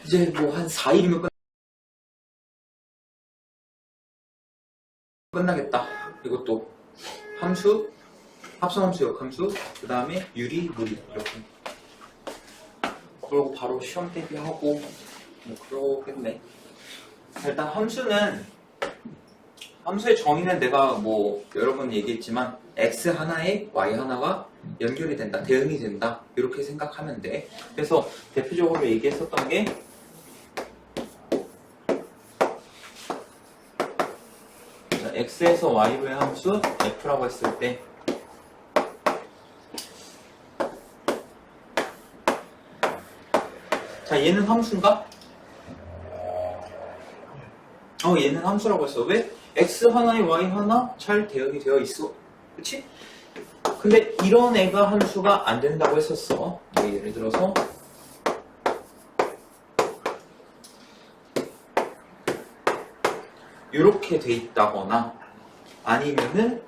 이제 뭐 한 4일이면 끝나겠다. 이것도 함수, 합성함수, 역함수, 그 다음에 유리, 무리 이렇게. 그러고 바로 시험 대비하고 뭐 그러겠네. 일단 함수의 정의는 내가 뭐 여러 번 얘기했지만 x 하나에 y 하나가 연결이 된다, 대응이 된다 이렇게 생각하면 돼. 그래서 대표적으로 얘기했었던 게 x에서 y로의 함수 f라고 했을 때 자, 얘는 함수인가? 얘는 함수라고 했어. 왜? x 하나에 y 하나 잘 대응이 되어 있어. 그치? 근데 이런 애가 함수가 안 된다고 했었어. 예를 들어서 이렇게 돼 있다거나 아니면은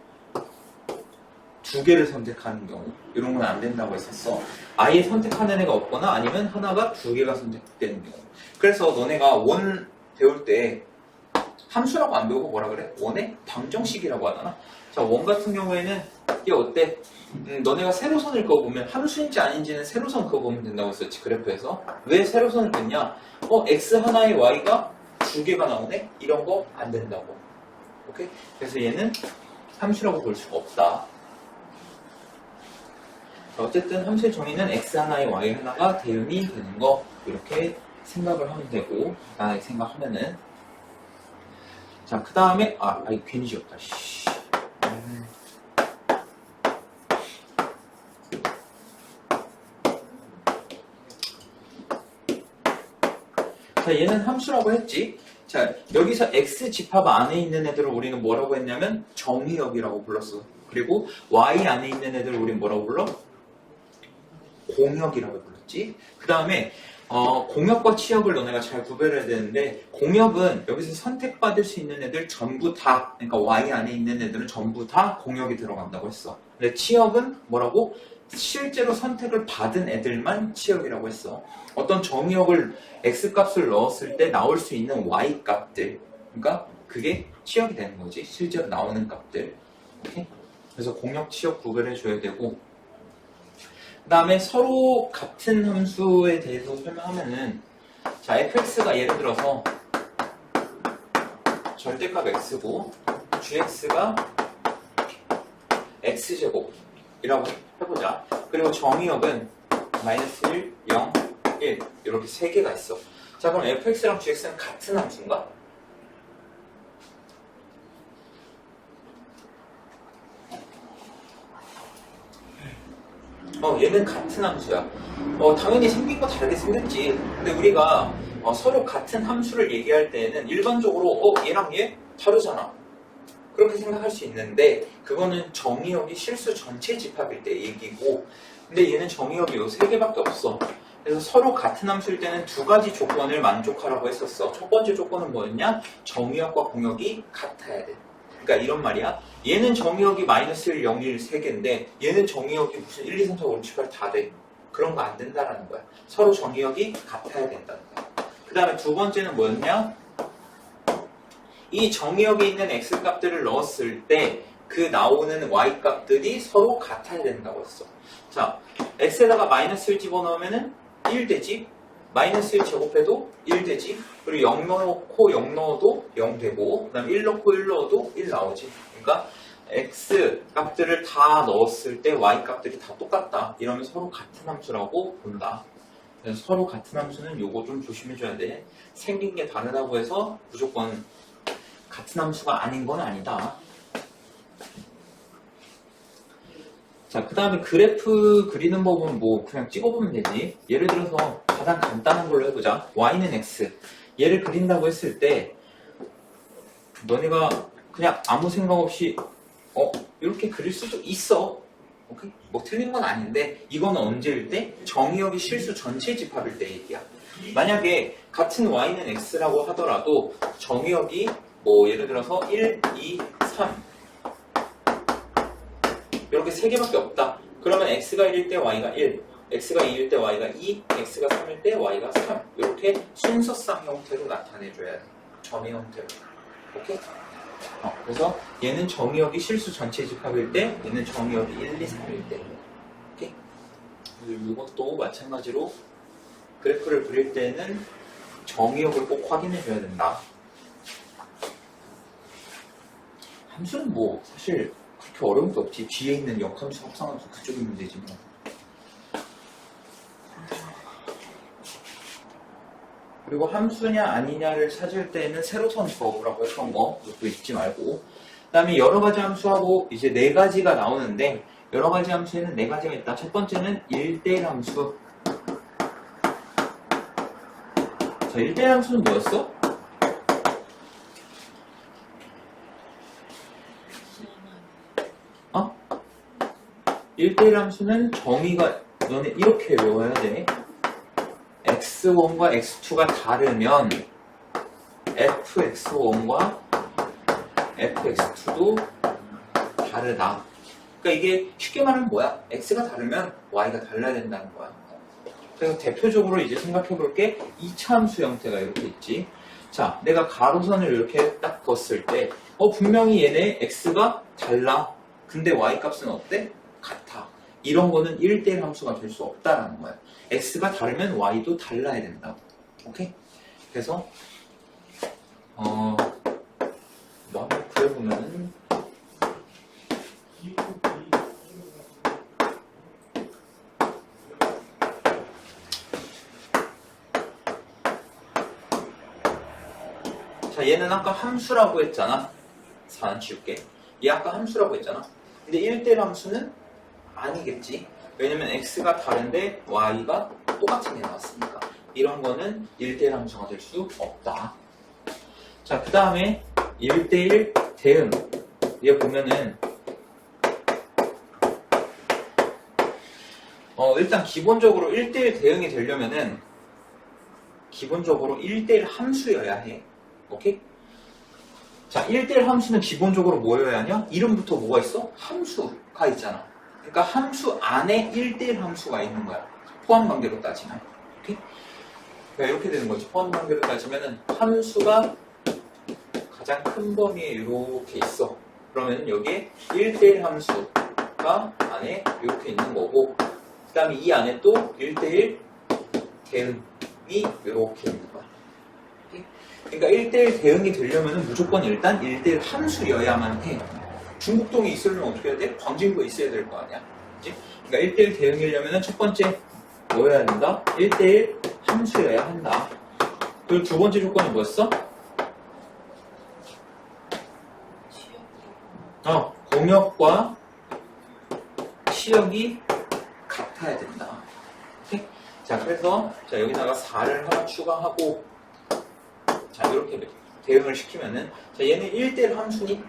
두 개를 선택하는 경우 이런 건 안 된다고 했었어. 아예 선택하는 애가 없거나 아니면 하나가 두 개가 선택되는 경우. 그래서 너네가 원 배울 때 함수라고 안 배우고 뭐라 그래? 원의 방정식이라고 하잖아. 자, 원 같은 경우에는 이게 어때? 너네가 세로선을 그어보면 함수인지 아닌지는 세로선 그어보면 된다고 했었지, 그래프에서. 왜 세로선을 그었냐? x 하나에 y가 두 개가 나오네? 이런 거 안 된다고. 오케이? 그래서 얘는 함수라고 볼 수가 없다. 어쨌든 함수의 정의는 x 하나에 y 하나가 대응이 되는 거 이렇게 생각을 하면 되고 간단하게 생각하면은 자, 그 다음에 이거 괜히 지웠다. 자, 얘는 함수라고 했지. 자, 여기서 x 집합 안에 있는 애들을 우리는 뭐라고 했냐면 정의역이라고 불렀어. 그리고 y 안에 있는 애들을 우리는 뭐라고 불러? 공역이라고 불렀지. 그 다음에 공역과 치역을 너네가 잘 구별해야 되는데 공역은 여기서 선택받을 수 있는 애들 전부 다, 그러니까 y 안에 있는 애들은 전부 다 공역이 들어간다고 했어. 근데 치역은 뭐라고? 실제로 선택을 받은 애들만 치역이라고 했어. 어떤 정의역을 x 값을 넣었을 때 나올 수 있는 y 값들, 그러니까 그게 치역이 되는 거지. 실제로 나오는 값들. 오케이? 그래서 공역, 치역 구별해 줘야 되고 그 다음에 서로 같은 함수에 대해서 설명하면은 자, fx가 예를 들어서 절대값 x고 gx가 x제곱이라고 해보자. 그리고 정의역은 -1, 0, 1 이렇게 세 개가 있어. 자, 그럼 fx랑 gx는 같은 함수인가? 얘는 같은 함수야. 당연히 생긴 거 다르게 생겼지. 근데 우리가 서로 같은 함수를 얘기할 때에는 일반적으로 얘랑 얘 다르잖아. 그렇게 생각할 수 있는데 그거는 정의역이 실수 전체 집합일 때 얘기고 근데 얘는 정의역이 요 세 개밖에 없어. 그래서 서로 같은 함수일 때는 두 가지 조건을 만족하라고 했었어. 첫 번째 조건은 뭐였냐? 정의역과 공역이 같아야 돼. 그러니까 이런 말이야. 얘는 정의역이 -1, 0, 1, 3개인데 얘는 정의역이 무슨 1, 2, 3, 4, 5, 6, 7, 8 다 돼. 그런 거 안 된다라는 거야. 서로 정의역이 같아야 된다는 거야. 그 다음에 두 번째는 뭐였냐? 이 정의역에 있는 x 값들을 넣었을 때 그 나오는 y 값들이 서로 같아야 된다고 했어. 자, x에다가 -1 집어넣으면 1 되지. -1 제곱해도 1 되지. 그리고 0 넣고 0 넣어도 0 되고 그 다음에 1 넣고 1 넣어도 1 나오지. 그러니까 x 값들을 다 넣었을 때 y 값들이 다 똑같다. 이러면 서로 같은 함수라고 본다. 그래서 서로 같은 함수는 요거 좀 조심해줘야 돼. 생긴 게 다르다고 해서 무조건 같은 함수가 아닌 건 아니다. 자, 그 다음에 그래프 그리는 법은 뭐 그냥 찍어보면 되지. 예를 들어서 가장 간단한 걸로 해보자. y는 x. 얘를 그린다고 했을 때 너네가 그냥 아무 생각 없이 이렇게 그릴 수도 있어. 오케이? 뭐 틀린 건 아닌데 이거는 언제일 때? 정의역이 실수 전체 집합일 때 얘기야. 만약에 같은 y는 x라고 하더라도 정의역이 뭐 예를 들어서 1, 2, 3 이렇게 세 개밖에 없다. 그러면 x가 1일 때 y가 1, x가 2일 때 y가 2, x가 3일 때 y가 3 이렇게 순서상 형태로 나타내줘야 돼. 점의 형태로. 오케이? 그래서 얘는 정의역이 실수 전체 집합일 때 얘는 정의역이 1, 2, 3일 때. 오케이? 이것도 마찬가지로 그래프를 그릴 때는 정의역을 꼭 확인해 줘야 된다. 함수는 뭐 사실 그렇게 어려운 게 없지. 뒤에 있는 역함수, 합성함수 그쪽이 문제지 뭐. 그리고 함수냐 아니냐를 찾을 때는 세로선 부호라고 했던 거 그것도 잊지 말고. 그 다음에 여러 가지 함수하고 이제 네 가지가 나오는데 여러 가지 함수에는 네 가지가 있다. 첫 번째는 1대1 함수. 자, 1대1 함수는 뭐였어? 어? 1대1 함수는 정의가 너네 이렇게 외워야 돼. x1과 x2가 다르면 fx1과 fx2도 다르다. 그러니까 이게 쉽게 말하면 뭐야? x가 다르면 y가 달라야 된다는 거야. 그래서 대표적으로 이제 생각해 볼게. 2차 함수 형태가 이렇게 있지. 자, 내가 가로선을 이렇게 딱 그었을 때 분명히 얘네 x가 달라. 근데 y 값은 어때? 같아. 이런 거는 1대1 함수가 될 수 없다라는 거야. x가 다르면 y도 달라야 된다. 오케이? 그래서 뭐 한번 그려보면은 자, 얘는 아까 함수라고 했잖아. 4는 지울게. 얘 아까 함수라고 했잖아. 근데 1대1 함수는 아니겠지. 왜냐면 x가 다른데 y가 똑같은 게 나왔으니까. 이런 거는 1대1 함수가 될 수 없다. 자, 그 다음에 1대1 대응. 얘 보면은 일단 기본적으로 1대1 대응이 되려면은 기본적으로 1대1 함수여야 해. 오케이? 자, 1대1 함수는 기본적으로 뭐여야 하냐? 이름부터 뭐가 있어? 함수가 있잖아. 그러니까 함수 안에 1대1 함수가 있는 거야. 포함 관계로 따지면. 오케이? 그러니까 이렇게 되는 거지. 포함 관계로 따지면은 함수가 가장 큰 범위에 이렇게 있어. 그러면 여기에 1대1 함수가 안에 이렇게 있는 거고, 그 다음에 이 안에 또 1대1 대응이 이렇게 있는 거야. 그러니까 1대1 대응이 되려면 무조건 일단 1대1 함수여야만 해. 중국동이 있으려면 어떻게 해야 돼? 광진구가 있어야 될 거 아니야. 그치? 그러니까 1대1 대응이려면 첫 번째 뭐여야 된다? 1대1 함수여야 한다. 그리고 두 번째 조건이 뭐였어? 공역과 시역이 같아야 된다. 오케이? 자, 그래서 자, 여기다가 4를 하나 추가하고 자, 이렇게 대응을 시키면은 자, 얘는 1대1 함수니?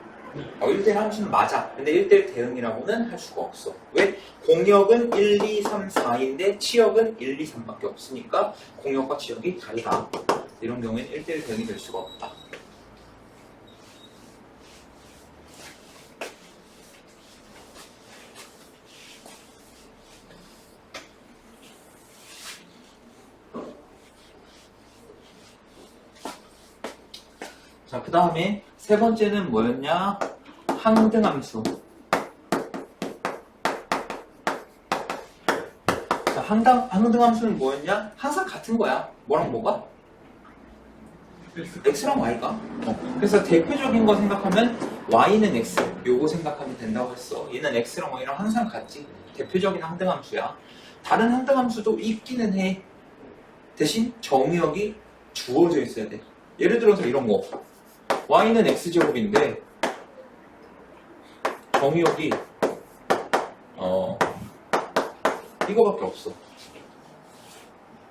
1대1 함수는 맞아. 근데 1대1 대응이라고는 할 수가 없어. 왜? 공역은 1, 2, 3, 4인데 치역은 1, 2, 3밖에 없으니까 공역과 치역이 다르다. 이런 경우에는 1대1 대응이 될 수가 없다. 자, 그 다음에 세 번째는 뭐였냐? 항등함수. 자, 항등함수는 뭐였냐? 항상 같은 거야. 뭐랑 뭐가? x랑 y가. 그래서 대표적인 거 생각하면 y는 x. 요거 생각하면 된다고 했어. 얘는 x랑 y랑 항상 같지. 대표적인 항등함수야. 다른 항등함수도 있기는 해. 대신 정의역이 주어져 있어야 돼. 예를 들어서 이런 거. y는 x제곱인데 정의역이 이거밖에 없어.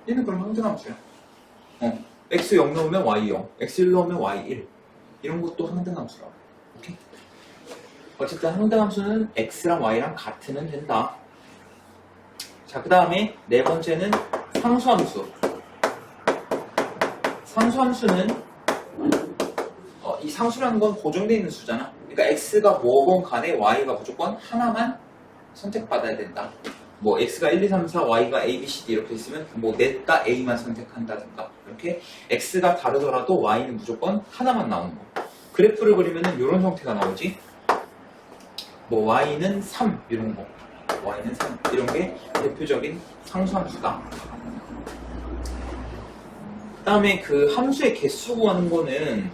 얘는 그럼 항등함수야. x 0 넣으면 y 0, x 1 넣으면 y 1. 이런 것도 항등함수라고. 오케이? 어쨌든 항등함수는 x랑 y랑 같으면 된다. 자, 그 다음에 네 번째는 상수함수. 상수함수는 이 상수라는 건 고정되어 있는 수잖아. 그러니까 x가 뭐건 간에 y가 무조건 하나만 선택받아야 된다. 뭐 x가 1, 2, 3, 4, y가 a, b, c, d 이렇게 있으면 뭐 넷다 a만 선택한다든가 이렇게 x가 다르더라도 y는 무조건 하나만 나오는 거. 그래프를 그리면은 이런 형태가 나오지. 뭐 y는 3 이런 거, y는 3 이런 게 대표적인 상수함수다. 그 다음에 그 함수의 개수 구하는 거는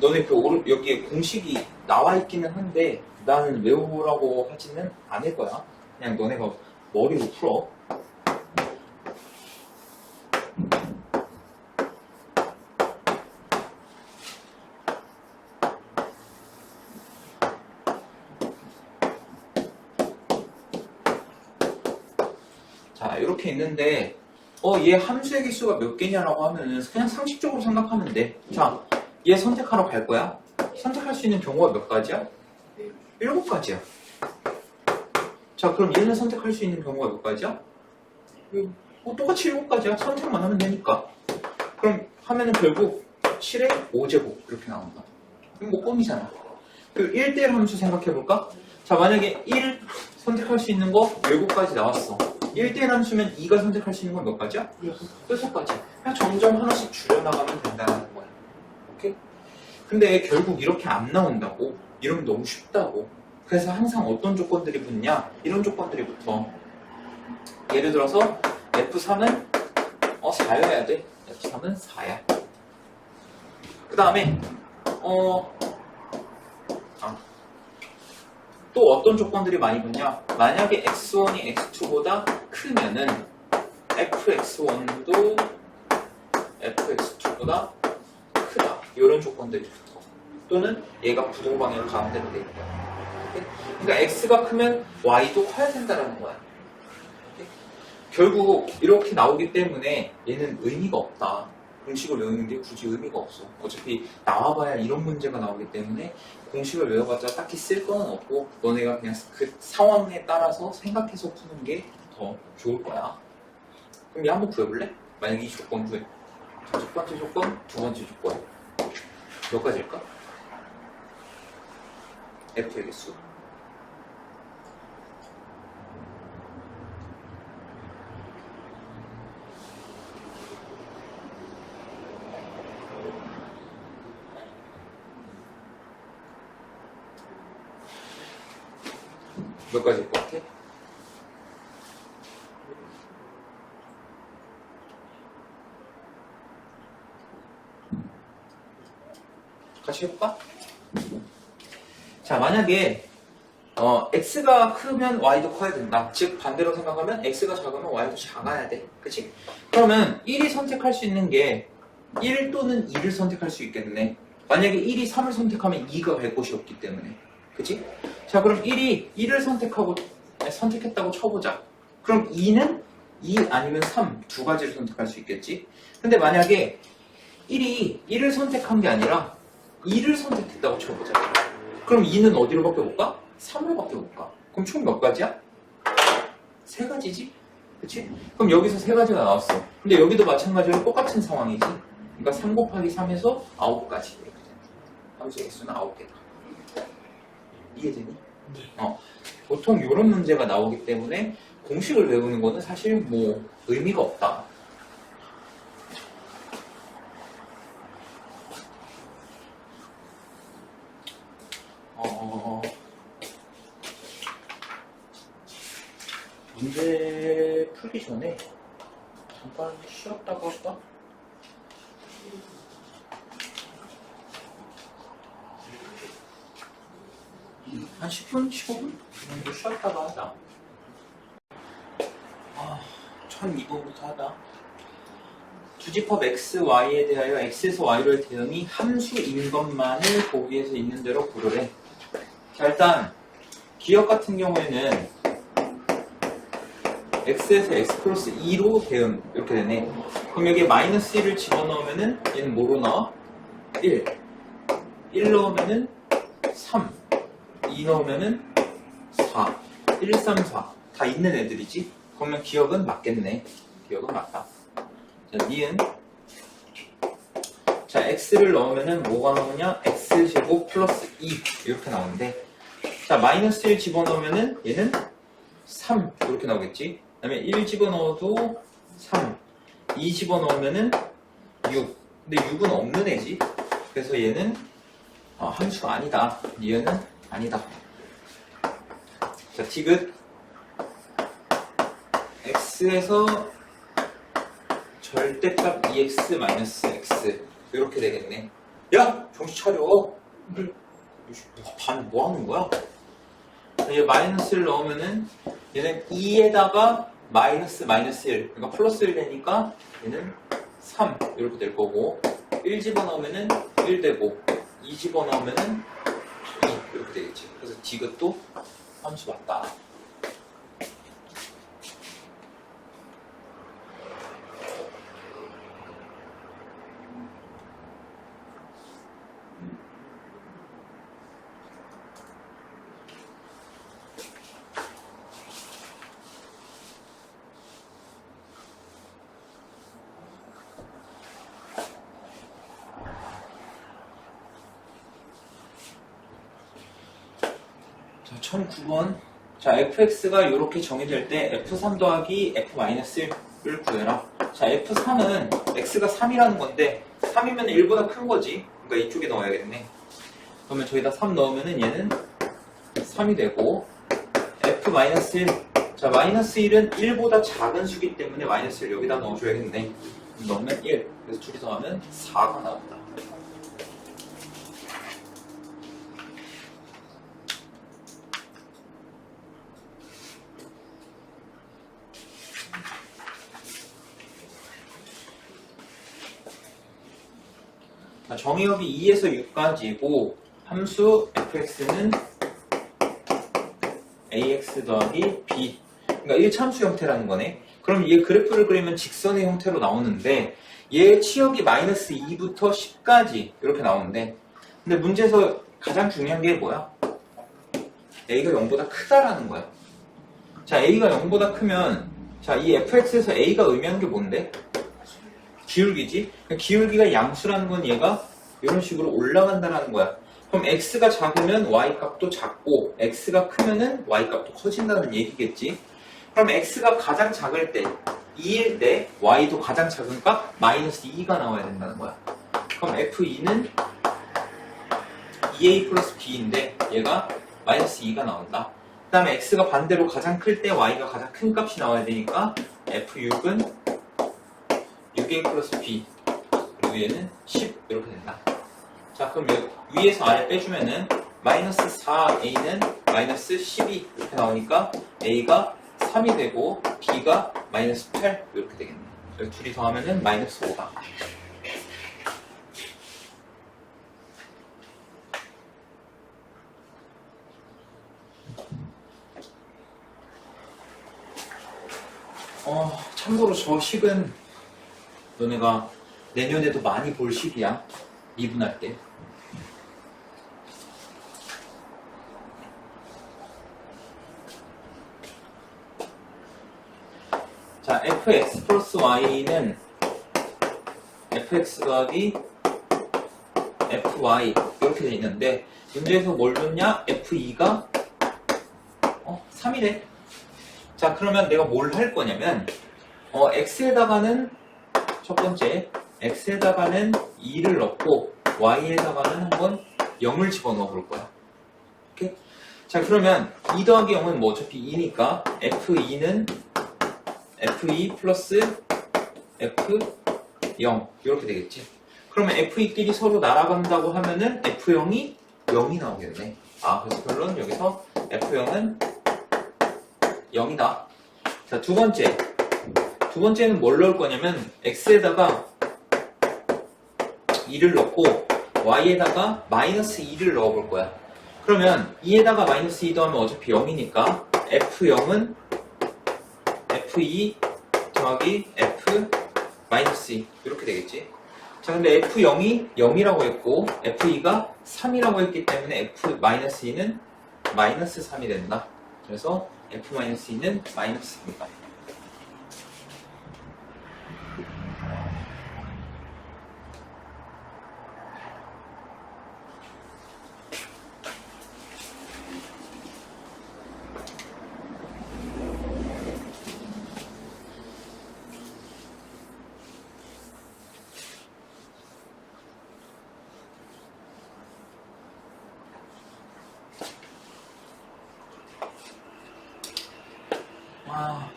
너네 여기에 공식이 나와 있기는 한데 나는 외우라고 하지는 않을 거야. 그냥 너네가 머리로 풀어. 자, 이렇게 있는데 얘 함수의 개수가 몇 개냐라고 하면은 그냥 상식적으로 생각하면 돼. 자, 얘 선택하러 갈 거야. 선택할 수 있는 경우가 몇 가지야? 7가지야. 자, 그럼 얘는 선택할 수 있는 경우가 몇 가지야? 똑같이 7가지야. 선택만 하면 되니까. 그럼 하면은 결국 7의 5제곱 이렇게 나온다. 이건 뭐 껌이잖아. 그리고 1대1 함수 생각해볼까? 자, 만약에 1 선택할 수 있는 거 7가지 나왔어. 1대1 함수면 2가 선택할 수 있는 건 몇 가지야? 6가지. 그냥 점점 하나씩 줄여나가면 된다는 거야. 오케이? 근데 결국 이렇게 안 나온다고. 이러면 너무 쉽다고. 그래서 항상 어떤 조건들이 붙냐? 이런 조건들이 붙어. 예를 들어서 F3은 4여야 돼. F3은 4야. 그 다음에 또 어떤 조건들이 많이 붙냐? 만약에 x1이 x2보다 크면은 fx1도 fx2보다 크다. 이런 조건들이 붙어. 또는 얘가 부동방향 가운데로 돼 있다. 그러니까 x가 크면 y도 커야 된다는 거야. 결국 이렇게 나오기 때문에 얘는 의미가 없다. 공식을 외우는 게 굳이 의미가 없어. 어차피 나와봐야 이런 문제가 나오기 때문에 공식을 외워봤자 딱히 쓸 거는 없고 너네가 그냥 그 상황에 따라서 생각해서 푸는 게 더 좋을 거야. 그럼 얘 한번 구해볼래? 만약에 이 조건 구해. 첫 번째 조건, 두 번째 조건. 몇 가지일까? f의 개수. 몇 가지일 것 같아? 같이 해볼까? 자, 만약에 x가 크면 y도 커야 된다. 즉 반대로 생각하면 x가 작으면 y도 작아야 돼. 그치? 그러면 1이 선택할 수 있는 게 1 또는 2를 선택할 수 있겠네. 만약에 1이 3을 선택하면 2가 갈 곳이 없기 때문에. 그치? 자, 그럼 1이 1을 선택했다고 쳐보자. 그럼 2는 2 아니면 3 두 가지를 선택할 수 있겠지? 근데 만약에 1이 1을 선택한 게 아니라 2를 선택했다고 쳐보자. 그럼 2는 어디로 바뀌어볼까? 3으로 바뀌어볼까? 그럼 총 몇 가지야? 3가지지? 그치? 그럼 여기서 3가지가 나왔어. 근데 여기도 마찬가지로 똑같은 상황이지. 그러니까 3 곱하기 3에서 9가지. 함수의 개수는 9개다. 이해되니? 네. 보통 이런 문제가 나오기 때문에 공식을 외우는 거는 사실 뭐 의미가 없다. 문제 풀기 전에 잠깐 쉬었다고 할까? 한 10분? 15분? 정도 쉬었다가 하자. 1002번부터 하자. 주집합 x, y에 대하여 x에서 y로의 대응이 함수인 것만을 보기 위해서 있는 대로 고르래. 자, 일단 기억 같은 경우에는 x에서 x 플러스 2로 대응 이렇게 되네. 그럼 여기에 마이너스 1을 집어넣으면은 얘는 뭐로 나와? 1 넣으면은 3 2 넣으면은 4 1, 3, 4 다 있는 애들이지. 그러면 기억은 맞겠네. 기억은 맞다. 자, 니은 자, x를 넣으면은 뭐가 나오냐? x제곱 플러스 2 이렇게 나오는데 자, 마이너스 1 집어넣으면은 얘는 3 이렇게 나오겠지. 그 다음에 1 집어넣어도 3, 2 집어넣으면은 6. 근데 6은 없는 애지. 그래서 얘는 함수가 아니다. 얘는 아니다. 자, 디귿 x에서 절대값 2x-x 이렇게 되겠네. 야! 정신 차려. 반 뭐 하는 거야? 얘 마이너스를 넣으면은 얘는 2에다가 마이너스 1 그러니까 플러스 1 되니까 얘는 3 이렇게 될 거고, 1 집어넣으면은 1 되고 2 집어넣으면은 2 이렇게 되겠지. 그래서 디귿도 함수 맞다. 자, 1009번. 자, fx가 이렇게 정해질 때 f3 더하기 f-1을 구해라. 자, f3은 x가 3이라는 건데 3이면 1보다 큰 거지. 그러니까 이쪽에 넣어야겠네. 그러면 저기다 3 넣으면은 얘는 3이 되고, f-1. 자, -1은 1보다 작은 수기 때문에 -1 여기다 넣어줘야겠네. 넣으면 1. 그래서 둘이 더하면 4가 나온다. 정의역이 2에서 6까지고 함수 fx는 ax 더하기 b, 그러니까 1참수 형태라는 거네. 그럼 얘 그래프를 그리면 직선의 형태로 나오는데 얘 치역이 -2부터 10까지 이렇게 나오는데, 근데 문제에서 가장 중요한 게 뭐야? a가 0보다 크다라는 거야. 자, a가 0보다 크면, 자, 이 fx에서 a가 의미하는 게 뭔데? 기울기지? 기울기가 양수라는 건 얘가 이런 식으로 올라간다라는 거야. 그럼 x가 작으면 y 값도 작고 x가 크면은 y 값도 커진다는 얘기겠지. 그럼 x가 가장 작을 때 2일 때 y도 가장 작은 값 -2가 나와야 된다는 거야. 그럼 f2는 2a 플러스 b인데 얘가 -2가 나온다. 그 다음에 x가 반대로 가장 클 때 y가 가장 큰 값이 나와야 되니까 f6은 6a 플러스 b, 그리고 얘는 10 이렇게 된다. 자, 그럼 위에서 아래 빼주면은 -4a는 -12 이렇게 나오니까 a가 3이 되고 b가 -8 이렇게 되겠네. 여기 둘이 더하면은 -5가. 참고로 저 식은 너네가 내년에도 많이 볼 식이야. 미분할 때. 자, fx 플러스 y는 fx 더하기 fy 이렇게 돼 있는데 문제에서 뭘 줬냐? f2가 3이래. 자, 그러면 내가 뭘 할 거냐면 x에다가는 첫 번째 x에다가는 2를 넣고 y에다가는 한번 0을 집어넣어 볼 거야. 오케이? 자, 그러면 2 더하기 0은 뭐 어차피 2니까 f2는 f2 플러스 f0 이렇게 되겠지. 그러면 f2끼리 서로 날아간다고 하면은 f0이 0이 나오겠네. 그래서 결론 여기서 f0은 0이다. 자, 두 번째는 뭘 넣을 거냐면 x에다가 2를 넣고 y에다가 -2를 넣어볼 거야. 그러면 2에다가 -2 더하면 어차피 0이니까 f0은 f2 더하기 f-2 이렇게 되겠지. 자, 근데 f0이 0이라고 했고 f2가 3이라고 했기 때문에 f-2는 -3이 된다. 그래서 f-2는 -3이다.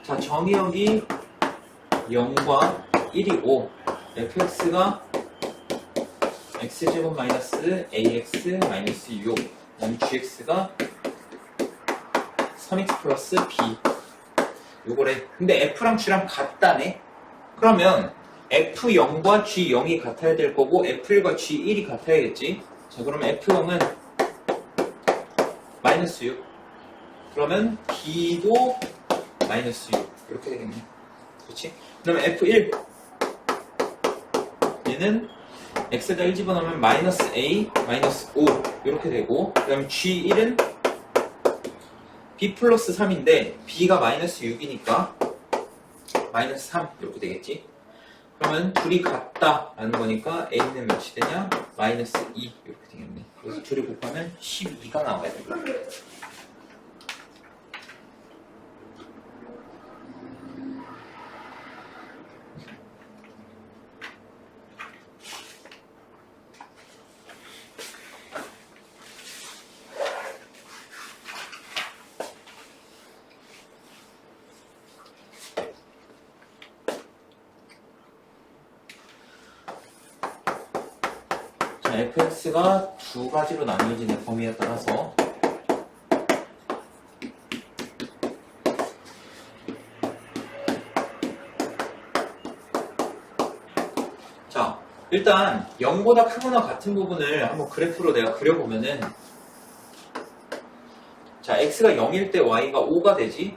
자, 정의역이 0과 1이고 fx가 x제곱 마이너스 ax 마이너스 6 그다음 gx가 3x 플러스 b 요거래. 근데 f랑 g랑 같다네. 그러면 f0과 g0이 같아야 될 거고 f1과 g1이 같아야겠지. 자, 그러면 f0은 마이너스 6 그러면 b도 마이너스 6 이렇게 되겠네. 그렇지? 그러면 f1 얘는 x가 1 집어넣으면 마이너스 a 마이너스 5 이렇게 되고 그 다음 g1은 b 플러스 3인데 b가 마이너스 6이니까 마이너스 3 이렇게 되겠지. 그러면 둘이 같다 라는 거니까 a는 몇이 되냐? 마이너스 2 이렇게 되겠네. 그래서 둘이 곱하면 12가 나와야 됩니다. fx가 두 가지로 나뉘어지는 범위에 따라서 자, 일단 0보다 크거나 같은 부분을 한번 그래프로 내가 그려보면은 자, x가 0일 때 y가 5가 되지.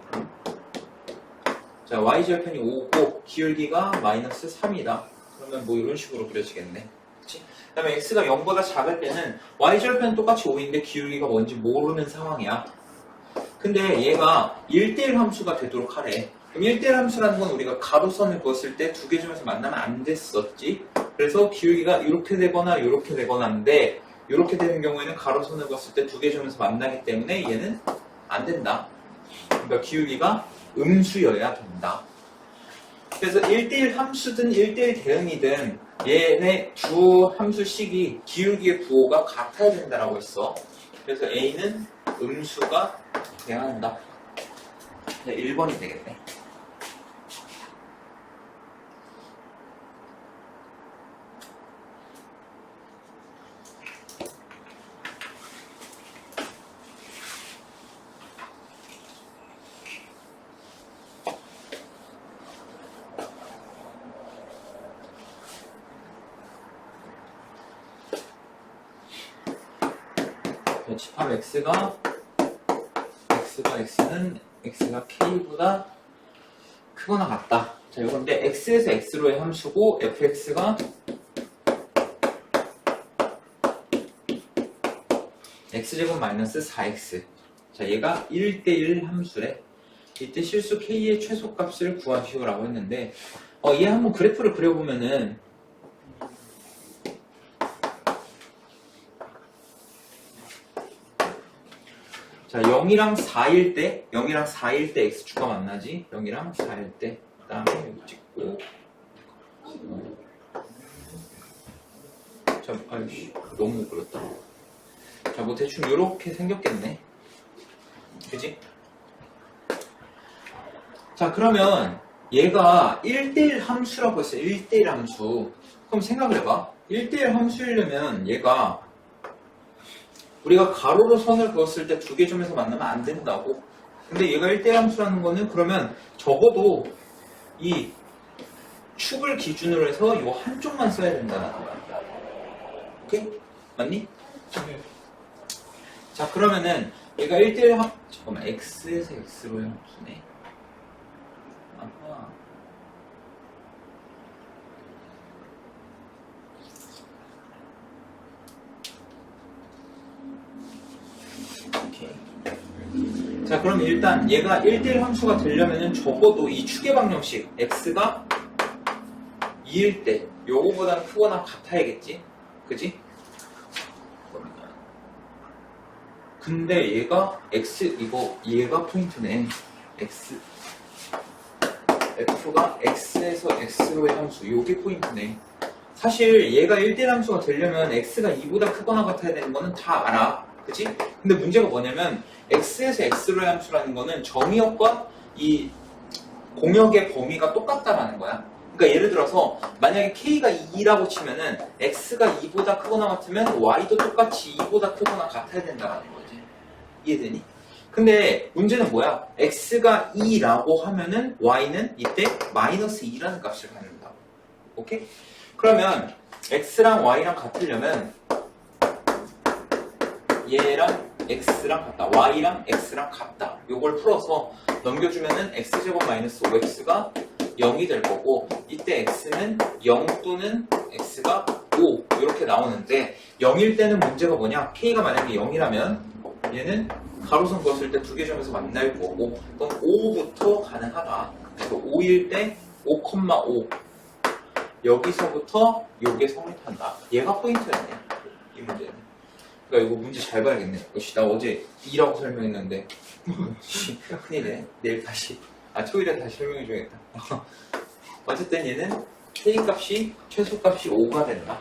자, y절편이 5고 기울기가 마이너스 3이다. 그러면 뭐 이런 식으로 그려지겠네. 그 다음에 x가 0보다 작을 때는 y절편은 똑같이 5인데 기울기가 뭔지 모르는 상황이야. 근데 얘가 1대1 함수가 되도록 하래. 그럼 1대1 함수라는 건 우리가 가로선을 그었을 때 두 개 중에서 만나면 안 됐었지. 그래서 기울기가 이렇게 되거나 이렇게 되거나인데 이렇게 되는 경우에는 가로선을 그었을 때 두 개 중에서 만나기 때문에 얘는 안 된다. 그러니까 기울기가 음수여야 된다. 그래서 1대1 함수든 1대1 대응이든 얘네 두 함수식이 기울기의 부호가 같아야 된다라고 했어. 그래서 A는 음수가 돼야 한다. 1번이 되겠네. 집합 x가 x는 k보다 크거나 같다. 자, 이건데 x에서 x로의 함수고 fx가 x제곱 마이너스 4x. 자, 얘가 1대1 함수래. 이때 실수 k의 최소값을 구하시오라고 했는데 얘 한번 그래프를 그려보면은 자, 0이랑 4일 때 x축과 만나지. 0이랑 4일 때. 그 다음에 여기 찍고. 자, 아이씨, 너무 그렇다. 자, 뭐 대충 요렇게 생겼겠네. 그지? 자, 그러면 얘가 1대1 함수라고 했어요. 1대1 함수. 그럼 생각을 해봐. 1대1 함수이려면 얘가 우리가 가로로 선을 그었을 때 두 개 점에서 만나면 안 된다고. 근데 얘가 1대1 함수라는 거는 그러면 적어도 이 축을 기준으로 해서 이 한쪽만 써야 된다는 거야. 오케이? 맞니? 네. 자, 그러면은 얘가 1대1 함수, 잠깐만, x에서 x로의 함수네. 아하. 자, 그럼 일단 얘가 1대1 함수가 되려면은 적어도 이 축의 방정식 x가 2일 때 요거보다는 크거나 같아야겠지. 그지? 근데 얘가 얘가 포인트네. f가 x에서 x로의 함수 요게 포인트네. 사실 얘가 1대1 함수가 되려면 x가 2보다 크거나 같아야 되는 거는 다 알아. 그치? 근데 문제가 뭐냐면 x에서 x로의 함수라는 거는 정의역과 이 공역의 범위가 똑같다라는 거야. 그러니까 예를 들어서 만약에 K가 2라고 치면은 X가 2보다 크거나 같으면 Y도 똑같이 2보다 크거나 같아야 된다라는 거지. 이해되니? 근데 문제는 뭐야? X가 2라고 하면은 Y는 이때 마이너스 2라는 값을 갖는다. 오케이? 그러면 X랑 Y랑 같으려면 얘랑 X랑 같다. Y랑 X랑 같다. 요걸 풀어서 넘겨주면은 X제곱 마이너스 5X가 0이 될 거고 이때 X는 0 또는 X가 5 이렇게 나오는데 0일 때는 문제가 뭐냐? K가 만약에 0이라면 얘는 가로선 그었을 때 두 개 점에서 만날 거고 그럼 5부터 가능하다. 그래서 5일 때 5,5 여기서부터 요게 성립한다. 얘가 포인트였네. 이 문제는. 그러니까 이거 문제 잘 봐야겠네. 나 어제 2라고 설명했는데 큰일이네. 내일 다시 토요일에 다시 설명해줘야겠다. 어쨌든 얘는 K 값이 최소값이 5가 된다.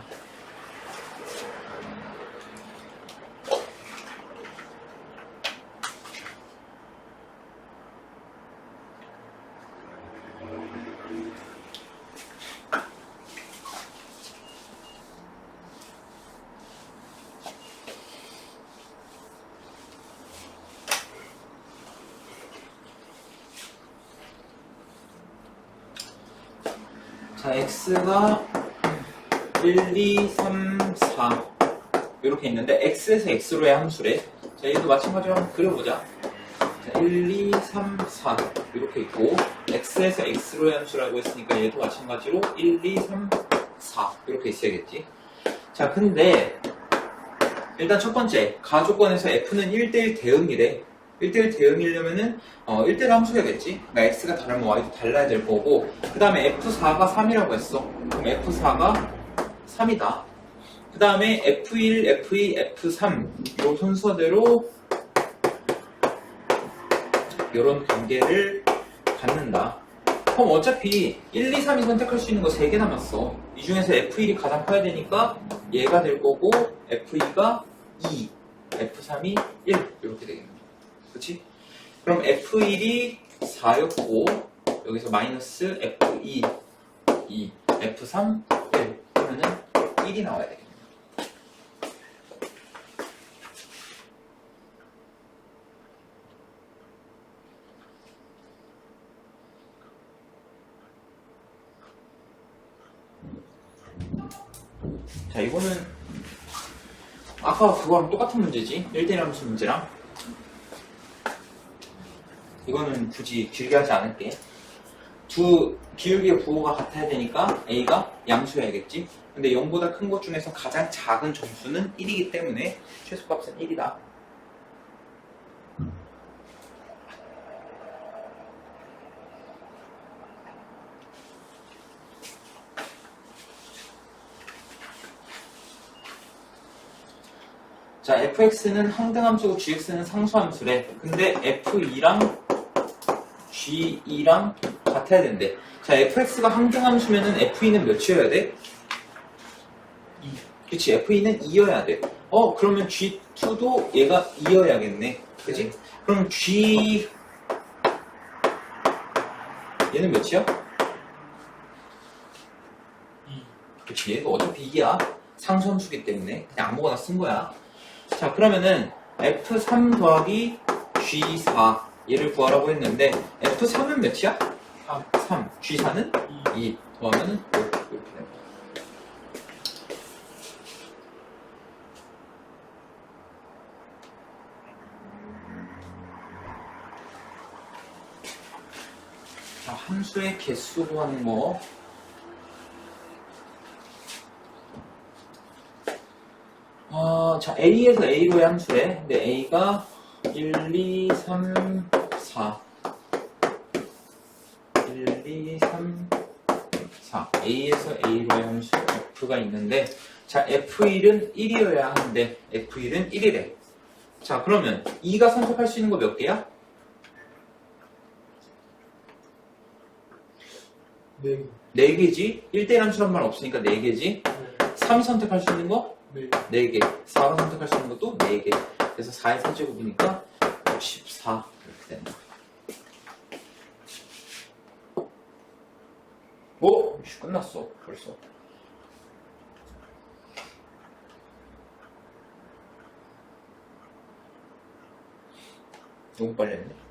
자, x가 1, 2, 3, 4 이렇게 있는데 x에서 x로의 함수래. 자, 얘도 마찬가지로 한번 그려보자. 자, 1, 2, 3, 4 이렇게 있고 x에서 x로의 함수라고 했으니까 얘도 마찬가지로 1, 2, 3, 4 이렇게 있어야겠지. 자, 근데 일단 첫 번째 가조건에서 f는 1대1 대응이래. 1대1 대응이려면은 1대1 함수야겠지. 그러니까 x가 다르면 y도 달라야 될 거고 그 다음에 f4가 3이라고 했어. 그럼 f4가 3이다. 그 다음에 f1, f2, f3 요 순서대로 요런 관계를 갖는다. 그럼 어차피 1, 2, 3이 선택할 수 있는 거 3개 남았어. 이 중에서 f1이 가장 커야 되니까 얘가 될 거고 f2가 2, f3이 1 이렇게 되겠네. 그치? 그럼 F1이 4였고 여기서 마이너스 F2, 2, F3, 1 하면은 1이 나와야 되겠네. 자, 이거는 아까 그거랑 똑같은 문제지. 1대1 함수 문제랑. 이거는 굳이 길게 하지 않을게. 두 기울기의 부호가 같아야 되니까 A가 양수여야겠지. 근데 0보다 큰 것 중에서 가장 작은 정수는 1이기 때문에 최소값은 1이다. 자, fx는 항등함수고 gx는 상수함수래. 근데 f2랑 g2랑 같아야 된대. 자, fx가 항등함수면은 f2는 몇이어야 돼? 2. 그치, f2는 2여야 돼. 그러면 g2도 얘가 2여야겠네. 그치? 그럼 g 얘는 몇이야? 2. 그치, 얘도 어차피 2야. 상수함수기 때문에 그냥 아무거나 쓴 거야. 자, 그러면은 F3 더하기 G4 얘를 구하라고 했는데 F3은 몇이야? 3. G4는 2 더하면은 5 이렇게 됩니다. 자, 함수의 개수 구하는 거. 자, A에서 A로의 함수래. 근데 A가 1, 2, 3, 4. 1, 2, 3, 4. A에서 A로의 함수 F가 있는데, 자, F1은 1이어야 하는데, F1은 1이래. 자, 그러면 2가 선택할 수 있는 거 몇 개야? 네. 4개지? 1대1 함수란 말 없으니까 4개지? 3이 선택할 수 있는 거? 네. 4개. 4가 선택할 수 있는 것도 4개. 그래서 4의 세제곱이니까 64 이렇게 된다. 끝났어 벌써. 너무 빨리 했네.